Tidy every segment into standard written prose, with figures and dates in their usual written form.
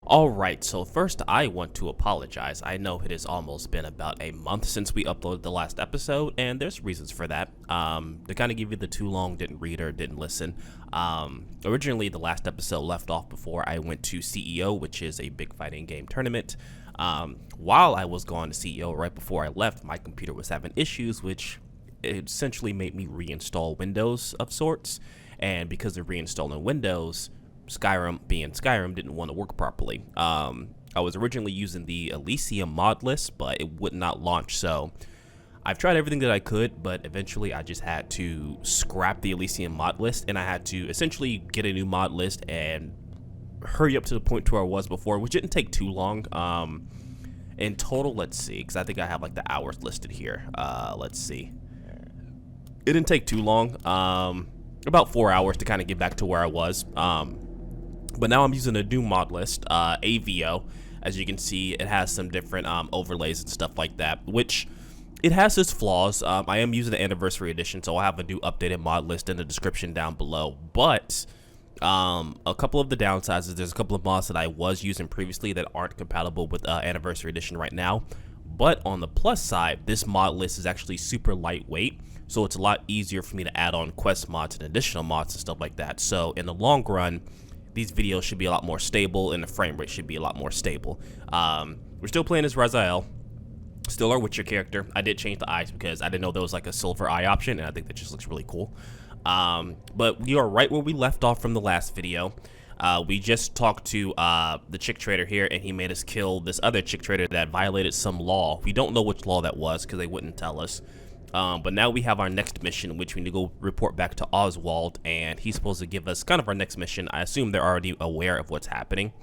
Alright, so first I want to apologize. I know it has almost been about a month since we uploaded the last episode, and there's reasons for that. To kind of give you the too long, didn't read or didn't listen. Originally, the last episode left off before I went to CEO, which is a big fighting game tournament. While I was gone to CEO, right before I left, my computer was having issues, which essentially made me reinstall Windows of sorts. And because of reinstalling Windows, Skyrim, being Skyrim, didn't want to work properly. I was originally using the Elysium Modlist, but it would not launch, so I've tried everything that I could, but eventually I just had to scrap the Elysium Modlist, and I had to essentially get a new Modlist and hurry up to the point to where I was before, which didn't take too long. In total, let's see, because I think I have like the hours listed here. Let's see. It didn't take too long, about 4 hours to kind of get back to where I was. But now I'm using a new mod list, AVO. As you can see, it has some different overlays and stuff like that, which it has its flaws. I am using the anniversary edition, so I'll have a new updated mod list in the description down below. But a couple of the downsides is there's a couple of mods that I was using previously that aren't compatible with anniversary edition right now. But on the plus side, this mod list is actually super lightweight, so it's a lot easier for me to add on quest mods and additional mods and stuff like that. So in the long run, these videos should be a lot more stable, and the frame rate should be a lot more stable. We're still playing as Raziel, still our Witcher character. I did change the eyes because I didn't know there was like a silver eye option, and I think that just looks really cool. But we are right where we left off from the last video. We just talked to the chick trader here, and he made us kill this other chick trader that violated some law. We don't know which law that was because they wouldn't tell us. But now we have our next mission, which we need to go report back to Oswald, and he's supposed to give us kind of our next mission. I assume they're already aware of what's happening.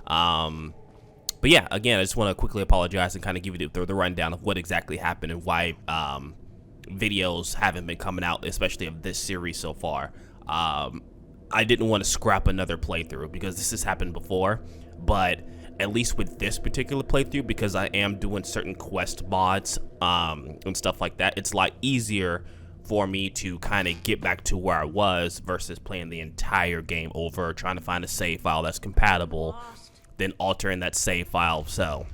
But yeah, again, I just want to quickly apologize and kind of give you the rundown of what exactly happened and why videos haven't been coming out, especially of this series so far. I didn't want to scrap another playthrough because this has happened before, but at least with this particular playthrough, because I am doing certain quest mods and stuff like that, it's a lot easier for me to kind of get back to where I was versus playing the entire game over, trying to find a save file that's compatible, then altering that save file. So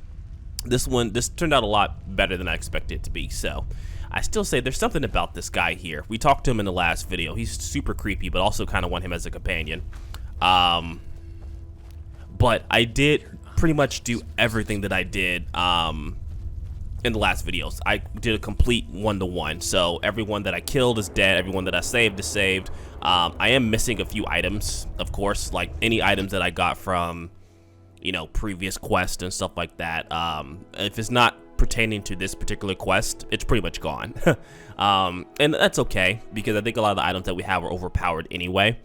this turned out a lot better than I expected it to be. So I still say there's something about this guy here. We talked to him in the last video. He's super creepy, but also kind of want him as a companion. But I did pretty much do everything that I did in the last videos. I did a complete 1-to-1, so everyone that I killed is dead, everyone that I saved is saved. I am missing a few items, of course, like any items that I got from, you know, previous quests and stuff like that. If it's not pertaining to this particular quest, it's pretty much gone. And that's okay, because I think a lot of the items that we have are overpowered anyway.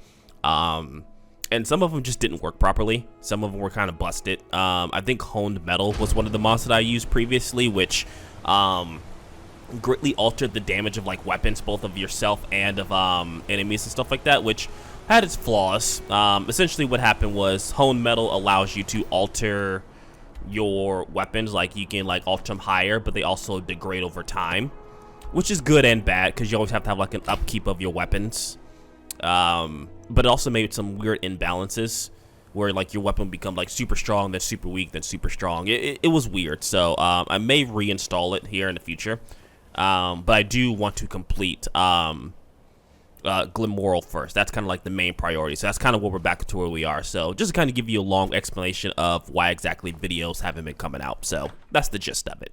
And some of them just didn't work properly. Some of them were kind of busted. I think honed metal was one of the mods that I used previously, which greatly altered the damage of like weapons, both of yourself and of enemies and stuff like that, which had its flaws. Essentially what happened was honed metal allows you to alter your weapons, like you can like alter them higher, but they also degrade over time, which is good and bad because you always have to have like an upkeep of your weapons. But it also made some weird imbalances where like your weapon become like super strong, then super weak, then super strong. It was weird. So I may reinstall it here in the future, but I do want to complete Glenmoril first. That's kind of like the main priority. So that's kind of where we're back to where we are. So just to kind of give you a long explanation of why exactly videos haven't been coming out. So that's the gist of it.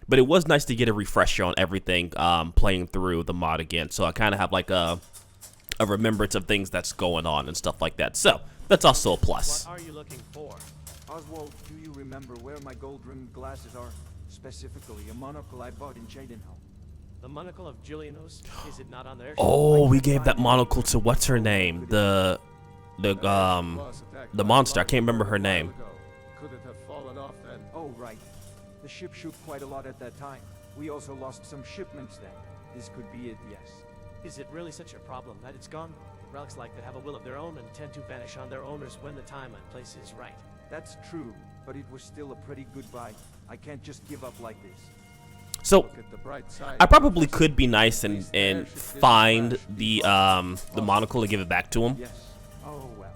But it was nice to get a refresher on everything, playing through the mod again. So I kind of have like a remembrance of things that's going on and stuff like that. So that's also a plus. What are you looking for? Oswald, do you remember where my gold-rimmed glasses are? Specifically, a monocle I bought in Jadenhall. The monocle of Julianos? Is it not on there? Oh, we gave that monocle to what's her name? The monster. I can't remember her name. Could it have fallen off then? Oh, right. The ship shook quite a lot at that time. We also lost some shipments then. This could be it, yes. Is it really such a problem that it's gone? Relics like that have a will of their own and tend to vanish on their owners when the time and place is right. That's true, but it was still a pretty good buy. I can't just give up like this. So Look at the bright side. I probably could be nice and find the monocle and give it back to him. Yes. Oh, well.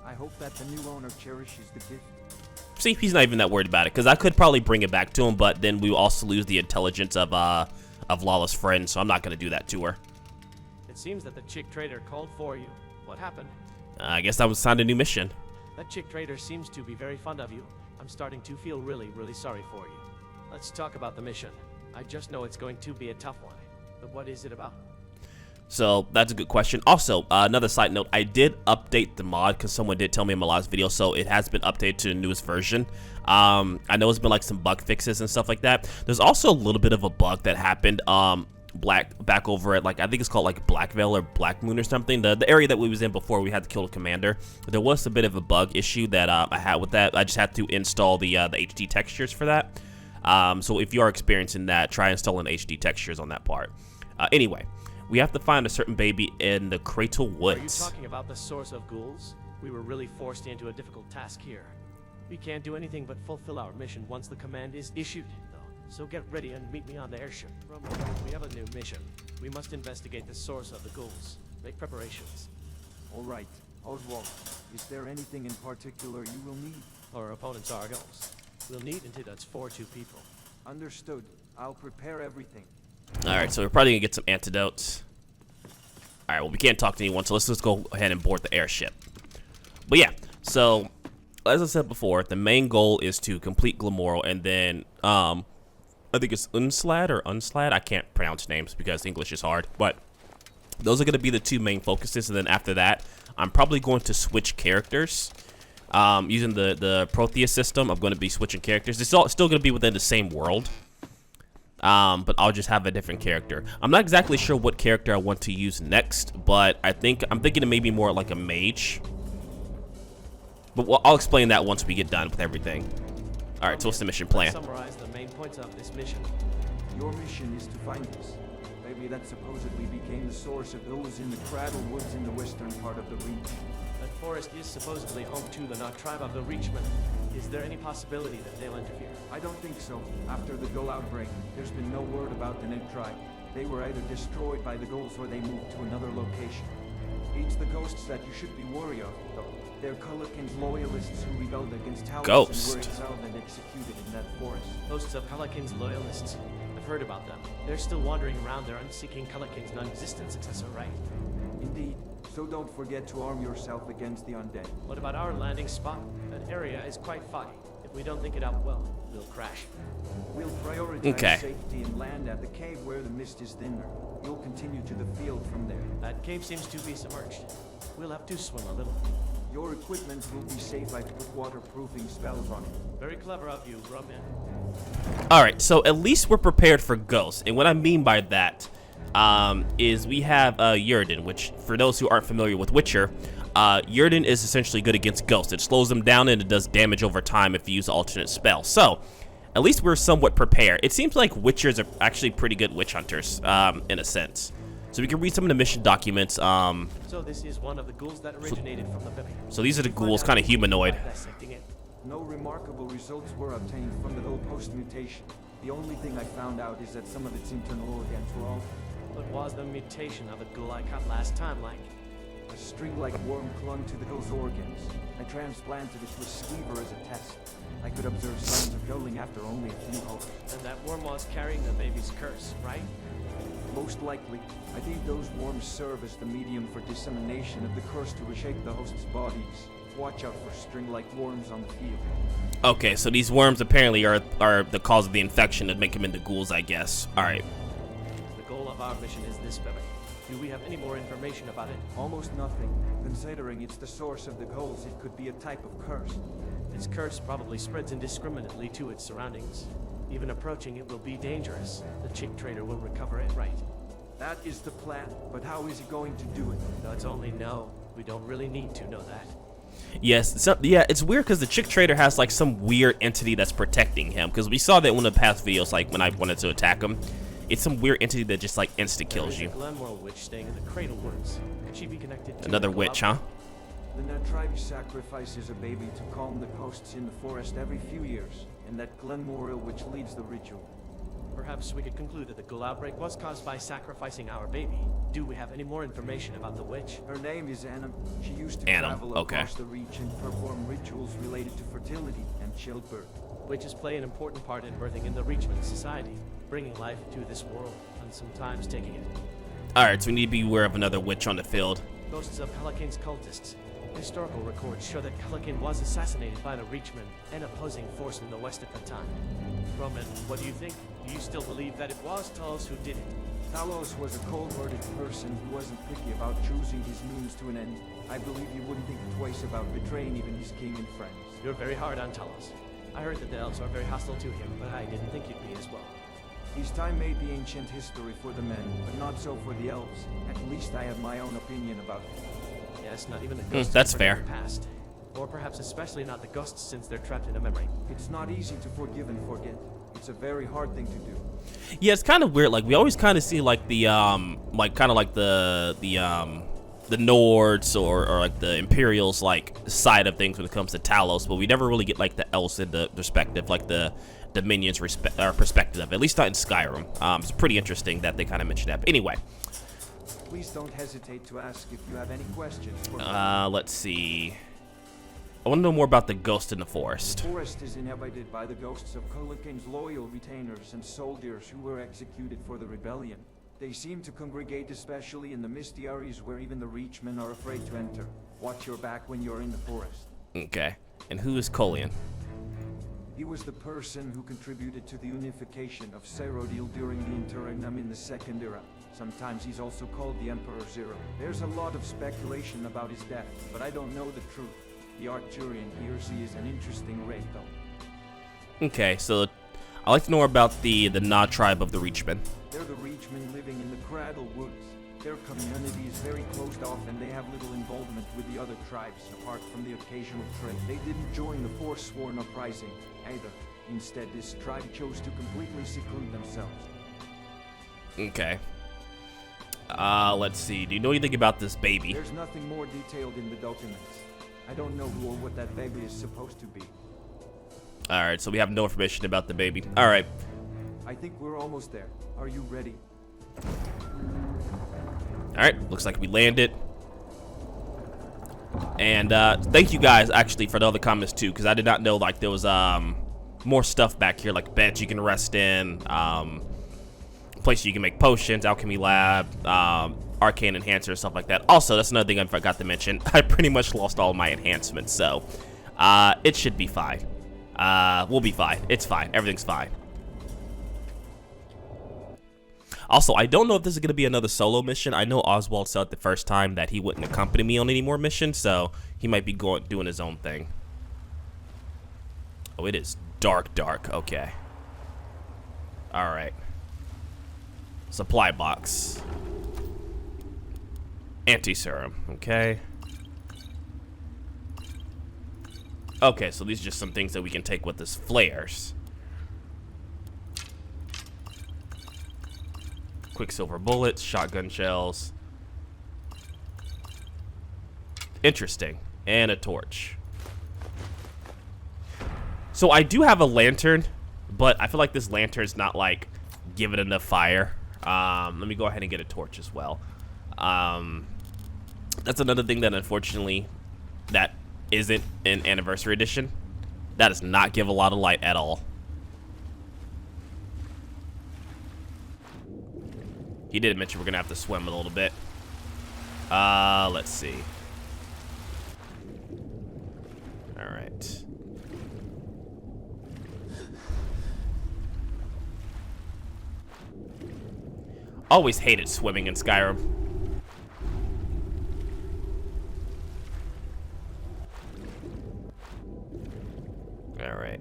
I hope that the new owner cherishes the gift. See, he's not even that worried about it, because I could probably bring it back to him, but then we also lose the intelligence of Lawless friend, so I'm not going to do that to her. It seems that the chick trader called for you. What happened? I guess I was assigned a new mission. That chick trader seems to be very fond of you. I'm starting to feel really, really sorry for you. Let's talk about the mission. I just know it's going to be a tough one. But what is it about? So that's a good question. Also, another side note, I did update the mod because someone did tell me in my last video, so it has been updated to the newest version. I know it's been like some bug fixes and stuff like that. There's also a little bit of a bug that happened back over at, like, I think it's called like Black Veil or Black Moon or something, the area that we was in before we had to kill the commander. There was a bit of a bug issue that I had with that. I just had to install the HD textures for that. So if you are experiencing that, try installing HD textures on that part. Anyway, we have to find a certain baby in the Cradle Woods. Are you talking about the source of ghouls? We were really forced into a difficult task here. We can't do anything but fulfill our mission once the command is issued, though. So get ready and meet me on the airship. We have a new mission. We must investigate the source of the ghouls. Make preparations. All right, Oswald, is there anything in particular you will need? Our opponents are ghouls. We'll need antidotes for 2 people. Understood. I'll prepare everything. Alright, so we're probably gonna get some antidotes. Alright, well, we can't talk to anyone, so let's just go ahead and board the airship. But yeah, so as I said before, the main goal is to complete Glenmoril, and then I think it's Unslad or Unslad. I can't pronounce names because English is hard, but those are going to be the 2 main focuses. And then after that, I'm probably going to switch characters. Using the Protheus system, I'm going to be switching characters. It's all still going to be within the same world, but I'll just have a different character. I'm not exactly sure what character I want to use next, but I'm thinking of maybe more like a mage. But I'll explain that once we get done with everything. All right, so what's the mission plan? Summarize the main points of this mission. Your mission is to find this baby that supposedly became the source of those in the Cradle Woods in the western part of the Reach. That forest is supposedly home to the Not tribe of the Reachmen. Is there any possibility that they'll interfere? I don't think so. After the Ghoul outbreak, there's been no word about the Ned tribe. They were either destroyed by the ghouls or they moved to another location. It's the ghosts that you should be wary of, though. They're Cullikin's loyalists who rebelled against Talos and were exiled and executed in that forest. Hosts of Cullikin's loyalists. I've heard about them. They're still wandering around there and seeking Cullikin's non-existent successor, right? Indeed. So don't forget to arm yourself against the undead. What about our landing spot? That area is quite foggy. If we don't think it out well, we'll crash. We'll prioritize safety and land at the cave where the mist is thinner. You'll continue to the field from there. That cave seems to be submerged. We'll have to swim a little. Your equipment will be safe. I've put waterproofing spells on it. Very clever of you, Roman. Alright, so at least we're prepared for ghosts. And what I mean by that is we have Yrden, which, for those who aren't familiar with Witcher, Yrden is essentially good against ghosts. It slows them down and it does damage over time if you use an alternate spell. So, at least we're somewhat prepared. It seems like Witchers are actually pretty good witch hunters, in a sense. So we can read some of the mission documents. So this is one of the ghouls that originated from the Bibi. So these are the ghouls, kind of humanoid. No remarkable results were obtained from the ghoul post-mutation. The only thing I found out is that some of its internal organs were altered. What was the mutation of the ghoul I caught last time like? A string-like worm clung to the ghoul's organs. I transplanted it to a skeever as a test. I could observe signs of gholing after only a few hours. And that worm was carrying the baby's curse, right? Most likely. I think those worms serve as the medium for dissemination of the curse to reshape the host's bodies. Watch out for string-like worms on the field. Okay, so these worms apparently are the cause of the infection that make them into ghouls, I guess. Alright. The goal of our mission is this, Bebe. Do we have any more information about it? Almost nothing. Considering it's the source of the ghouls, it could be a type of curse. Its curse probably spreads indiscriminately to its surroundings. Even approaching it will be dangerous. The chick trader will recover it, right? That is the plan, but how is he going to do it? Let's only know. We don't really need to know that. Yes, yeah, it's weird because the chick trader has like some weird entity that's protecting him. Because we saw that in one of the past videos, like when I wanted to attack him. It's some weird entity that just like insta-kills you. Glenmoril witch staying in the Cradle Woods. Could she be connected to another witch, huh? The Ned tribe sacrifices a baby to calm the ghosts in the forest every few years, and that Glenmoril which leads the ritual. Perhaps we could conclude that the ghoul outbreak was caused by sacrificing our baby. Do we have any more information about the witch? Her name is Anna. She used to Anna, travel okay. across the reach and perform rituals related to fertility and childbirth. Witches play an important part in birthing in the Reachman society, bringing life to this world, and sometimes taking it. Alright, so we need to be aware of another witch on the field. Ghosts of Calacane's cultists. Historical records show that Calacane was assassinated by the Reachmen, an opposing force in the west at the time. Roman, what do you think? Do you still believe that it was Talos who did it? Talos was a cold-hearted person who wasn't picky about choosing his means to an end. I believe he wouldn't think twice about betraying even his king and friends. You're very hard on Talos. I heard that the elves are very hostile to him, but I didn't think you'd be as well. His time made the ancient history for the men, but not so for the elves. At least I have my own opinion about it. Yes, not even the ghosts that's can forget fair. the past. Or perhaps especially not the ghosts since they're trapped in a memory. It's not easy to forgive and forget. It's a very hard thing to do. Yeah, it's kind of weird. Like we always kind of see like the like kind of like the Nords or like the Imperials like side of things when it comes to Talos, but we never really get like the elves in the perspective, like the Dominions perspective of it, at least not in Skyrim. It's pretty interesting that they kind of mention that. But anyway, Please don't hesitate to ask if you have any questions. let's see. I want to know more about the ghost in the forest. The forest is inhabited by the ghosts of Colacane's loyal retainers and soldiers who were executed for the rebellion. They seem to congregate especially in the misty areas where even the Reachmen are afraid to enter. Watch your back when you're in the forest. Okay. And who is Colian? He was the person who contributed to the unification of Raziel during the interregnum in the Second Era. Sometimes he's also called the Emperor Zero. There's a lot of speculation about his death, but I don't know the truth. The Arcturian he is an interesting race, though. Okay, so I'd like to know more about the Nod tribe of the Reachmen. They're the Reachmen living in the Cradle woods. Their community is very closed off and they have little involvement with the other tribes, apart from the occasional trade. They didn't join the Forsworn uprising, either. Instead, this tribe chose to completely seclude themselves. Okay. Let's see. Do you know anything about this baby? There's nothing more detailed in the documents. I don't know who or what that baby is supposed to be. Alright, so we have no information about the baby. Alright. I think we're almost there. Are you ready? Alright, looks like we landed. And thank you guys actually for the other comments too, because I did not know like there was more stuff back here, like beds you can rest in, place you can make potions, alchemy lab, arcane enhancer, stuff like that. Also, that's another thing I forgot to mention. I pretty much lost all my enhancements, so it should be fine. We'll be fine. It's fine. Everything's fine. Also, I don't know if this is going to be another solo mission. I know Oswald said the first time that he wouldn't accompany me on any more missions, so he might be doing his own thing. Oh, it is dark. Okay. Alright. Supply box. Anti-serum. Okay. Okay, so these are just some things that we can take with us. Flares. Quicksilver bullets, shotgun shells. Interesting. And a torch. So I do have a lantern, but I feel like this lantern's not like giving enough fire. Let me go ahead and get a torch as well. That's another thing that unfortunately that isn't in Anniversary Edition. That does not give a lot of light at all. He did mention we're gonna have to swim a little bit. Let's see. All right. Always hated swimming in Skyrim. All right.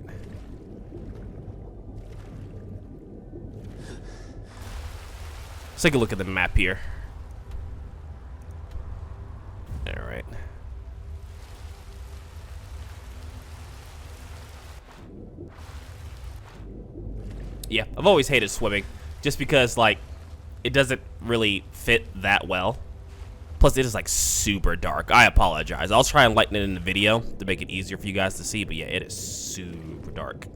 Let's take a look at the map here. All right. Yeah, I've always hated swimming just because, like, it doesn't really fit that well. Plus, it is, like, super dark. I apologize. I'll try and lighten it in the video to make it easier for you guys to see, but yeah, it is super dark.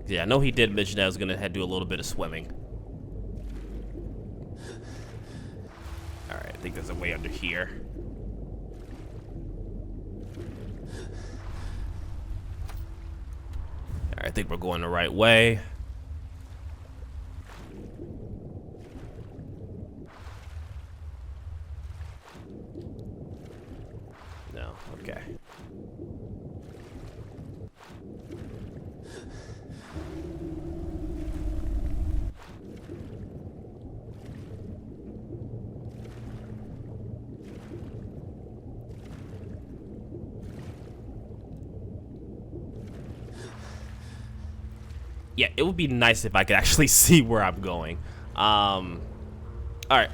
Yeah, I know he did mention that I was gonna do a little bit of swimming. Alright, I think there's a way under here. Alright, I think we're going the right way. No, okay. Yeah, it would be nice if I could actually see where I'm going. Alright,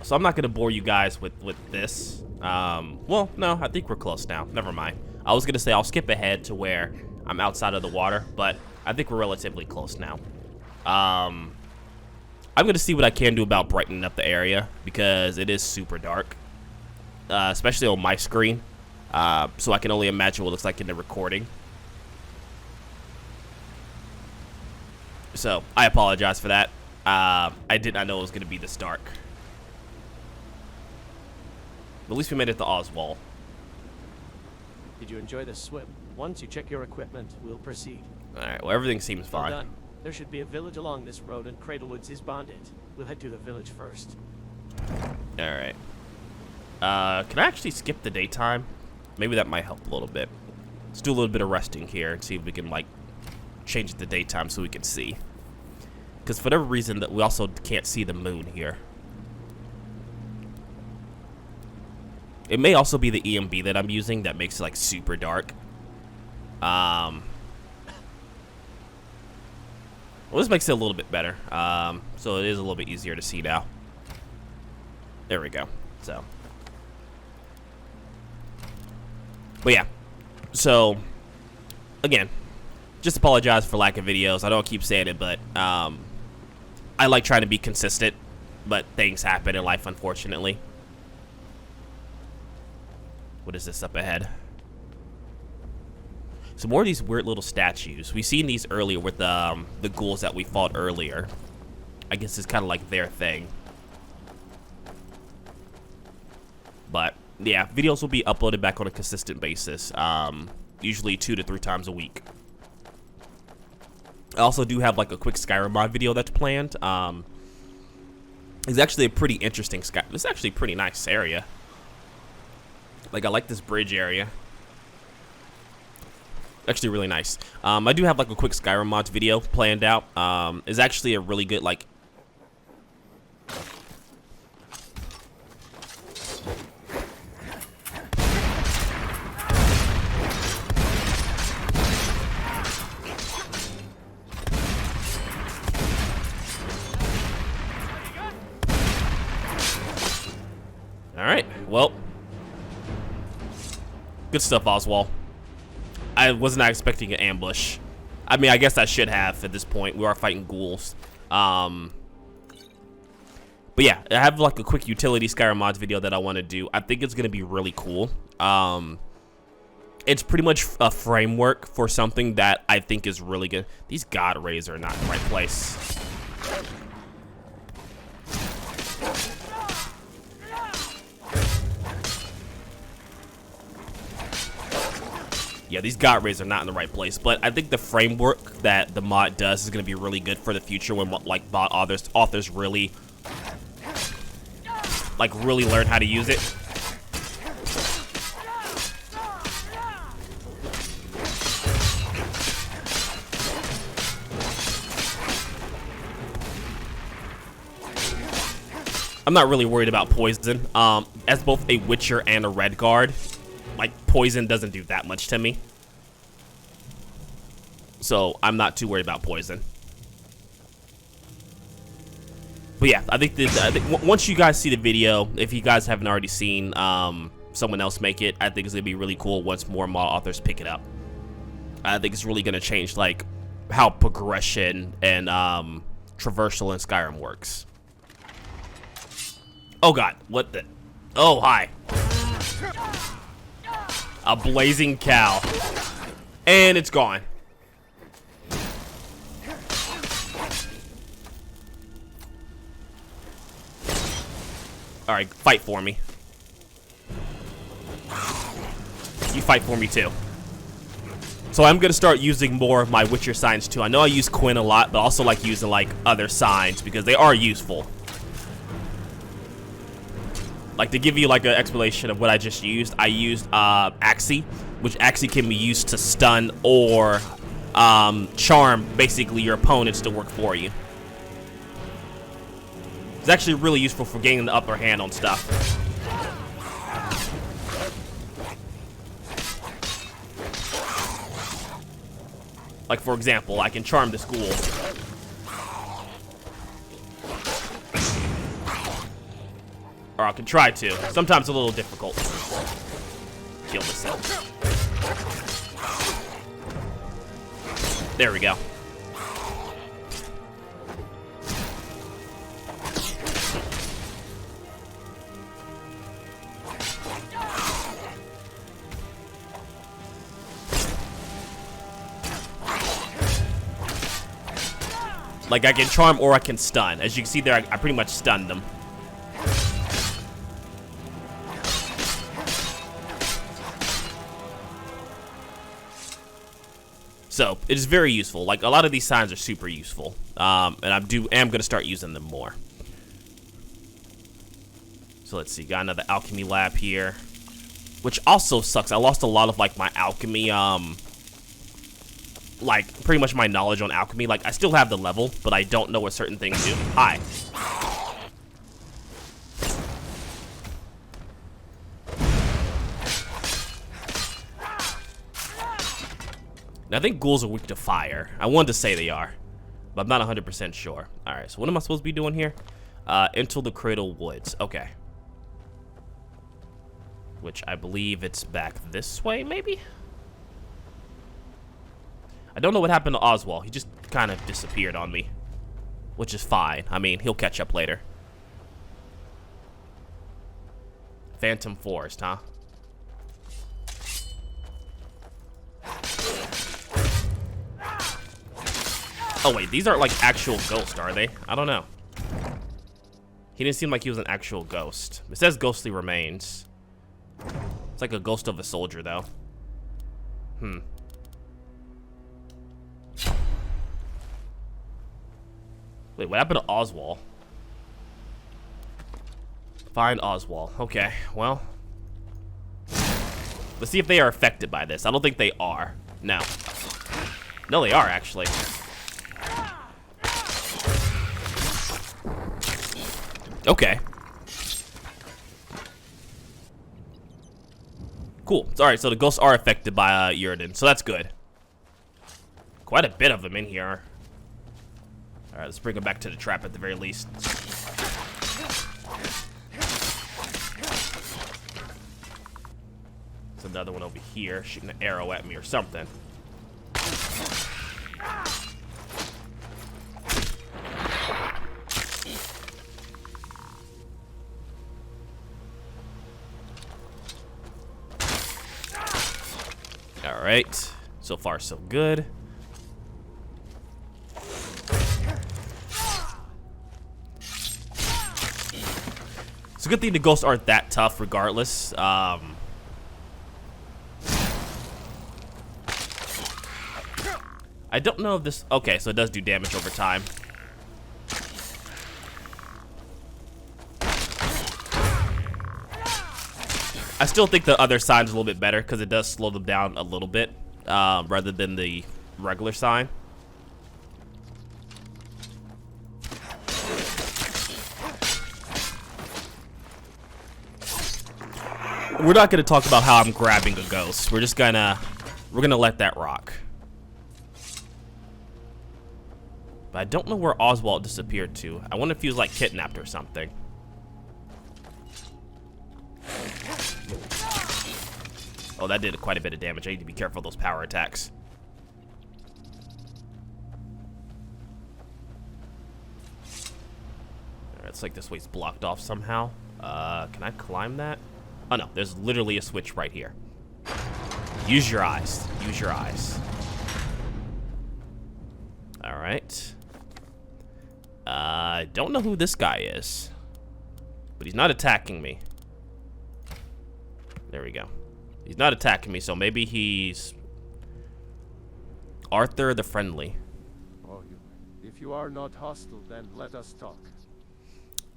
so I'm not going to bore you guys with this. Well, no, I think we're close now. Never mind. I was going to say I'll skip ahead to where I'm outside of the water, but I think we're relatively close now. I'm going to see what I can do about brightening up the area, because it is super dark. Especially on my screen. So I can only imagine what it looks like in the recording. So, I apologize for that. I did not know it was going to be this dark. At least we made it to Oswald. Did you enjoy the swim? Once you check your equipment, we'll proceed. Alright, well, everything seems Well fine. done. There should be a village along this road, and Cradlewoods is bonded. We'll head to the village first. Alright. Can I actually skip the daytime? Maybe that might help a little bit. Let's do a little bit of resting here and see if we can, like, change it to daytime so we can see. Because for whatever reason, that we also can't see the moon here. It may also be the EMB that I'm using that makes it, like, super dark. Well, this makes it a little bit better. So it is a little bit easier to see now. There we go. So. But yeah. So, again, just apologize for lack of videos. I don't keep saying it, but I like trying to be consistent, but things happen in life, unfortunately. What is this up ahead? So more of these weird little statues. We've seen these earlier with the ghouls that we fought earlier. I guess it's kind of like their thing. But yeah, videos will be uploaded back on a consistent basis. Usually 2 to 3 times a week. I also do have like a quick Skyrim mod video that's planned. It's actually a pretty interesting It's actually a pretty nice area. Like, I like this bridge area. Actually really nice. I do have like a quick Skyrim mods video planned out. It's actually a really good, like, alright, well, good stuff, Oswald. I was not expecting an ambush. I mean, I guess I should have at this point. We are fighting ghouls. But yeah, I have like a quick utility Skyrim mods video that I want to do. I think it's going to be really cool. It's pretty much a framework for something that I think is really good. These god rays are not in the right place. Yeah, these god rays are not in the right place, but I think the framework that the mod does is going to be really good for the future when like mod authors really learn how to use it. I'm not really worried about poison. As both a Witcher and a Red Guard, like, poison doesn't do that much to me. So, I'm not too worried about poison. But yeah, I think once you guys see the video, if you guys haven't already seen someone else make it, I think it's going to be really cool once more mod authors pick it up. I think it's really going to change, like, how progression and traversal in Skyrim works. Oh god, what the? Oh, hi. A blazing cow. And it's gone. Alright, fight for me. You fight for me too. So I'm gonna start using more of my Witcher signs too. I know I use Quinn a lot, but I also like using like other signs because they are useful. Like to give you like an explanation of what I just used, I used Axie, which Axie can be used to stun or charm basically your opponents to work for you. It's actually really useful for gaining the upper hand on stuff. Like, for example, I can charm this ghoul. Or I can try to. Sometimes a little difficult. Kill this thing. There we go. Like, I can charm or I can stun. As you can see there, I pretty much stunned them. So, it is very useful. Like, a lot of these signs are super useful. And I am going to start using them more. So, let's see. Got another alchemy lab here. Which also sucks. I lost a lot of, like, my alchemy, like, pretty much my knowledge on alchemy. Like, I still have the level, but I don't know what certain things do. Hi. Now, I think ghouls are weak to fire. I wanted to say they are, but I'm not 100% sure. Alright, so what am I supposed to be doing here? Enter the Cradle Woods. Okay. Which I believe it's back this way, maybe? I don't know what happened to Oswald. He just kind of disappeared on me. Which is fine. I mean, he'll catch up later. Phantom Forest, huh? Oh, wait. These aren't, like, actual ghosts, are they? I don't know. He didn't seem like he was an actual ghost. It says ghostly remains. It's like a ghost of a soldier, though. Wait, what happened to Oswald? Find Oswald. Okay, well. Let's see if they are affected by this. I don't think they are. No. No, they are, actually. Okay. Cool. Alright, so the ghosts are affected by Yrden, so that's good. Quite a bit of them in here. Alright, let's bring them back to the trap at the very least. There's another one over here shooting an arrow at me or something. Alright, so far so good. It's a good thing the ghosts aren't that tough regardless. I don't know if this... Okay, so it does do damage over time. I still think the other sign's a little bit better because it does slow them down a little bit rather than the regular sign. We're not going to talk about how I'm grabbing a ghost. We're gonna let that rock. But I don't know where Oswald disappeared to. I wonder if he was like kidnapped or something. Oh, that did quite a bit of damage. I need to be careful of those power attacks. Alright, it's like this way's blocked off somehow. Can I climb that? Oh no, there's literally a switch right here. Use your eyes. Use your eyes. Alright. I don't know who this guy is. But he's not attacking me. There we go. He's not attacking me, so maybe he's Arthur the Friendly. Oh, if you are not hostile, then let us talk.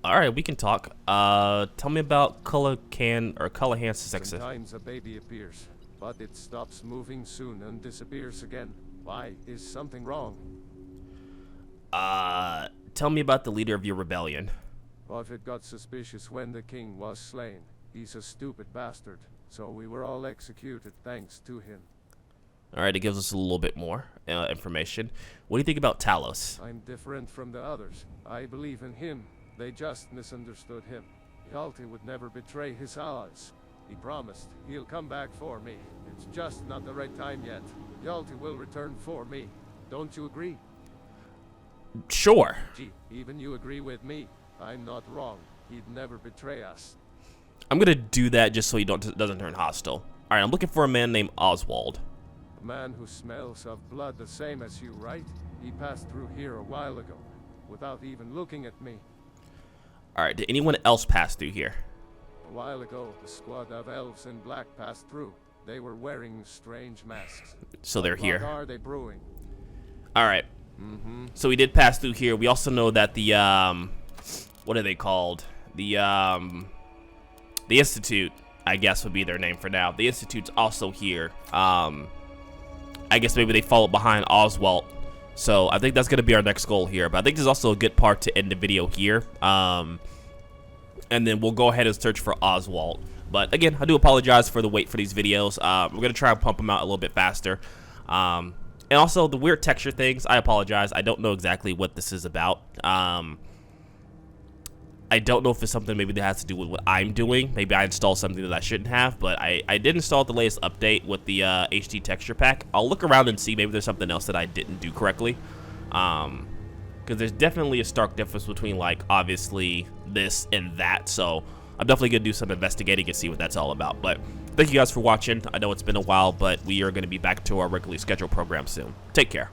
Alright, we can talk. Tell me about Callahan's success. Sometimes a baby appears, but it stops moving soon and disappears again. Why? Is something wrong? Tell me about the leader of your rebellion. Prophet got suspicious when the king was slain. He's a stupid bastard, so we were all executed thanks to him. Alright, it gives us a little bit more information. What do you think about Talos? I'm different from the others. I believe in him. They just misunderstood him. Yalti would never betray his allies. He promised he'll come back for me. It's just not the right time yet. Yalti will return for me. Don't you agree? Sure. Gee, even you agree with me. I'm not wrong. He'd never betray us. I'm gonna do that just so he doesn't turn hostile. Alright, I'm looking for a man named Oswald. A man who smells of blood the same as you, right? He passed through here a while ago, without even looking at me. Alright, did anyone else pass through here? A while ago, a squad of elves in black passed through. They were wearing strange masks. So they're here. What are they brewing? Alright. So we did pass through here. We also know that the, what are they called? The Institute, I guess would be their name for now. The Institute's also here. I guess maybe they followed behind Oswald. So I think that's going to be our next goal here. But I think this is also a good part to end the video here. And then we'll go ahead and search for Oswald. But again, I do apologize for the wait for these videos. We're going to try and pump them out a little bit faster. And also the weird texture things, I apologize. I don't know exactly what this is about. I don't know if it's something maybe that has to do with what I'm doing. Maybe I installed something that I shouldn't have, but I did install the latest update with the HD texture pack. I'll look around and see maybe there's something else that I didn't do correctly. Because there's definitely a stark difference between, like, obviously this and that. So I'm definitely going to do some investigating and see what that's all about. But thank you guys for watching. I know it's been a while, but we are going to be back to our regularly scheduled program soon. Take care.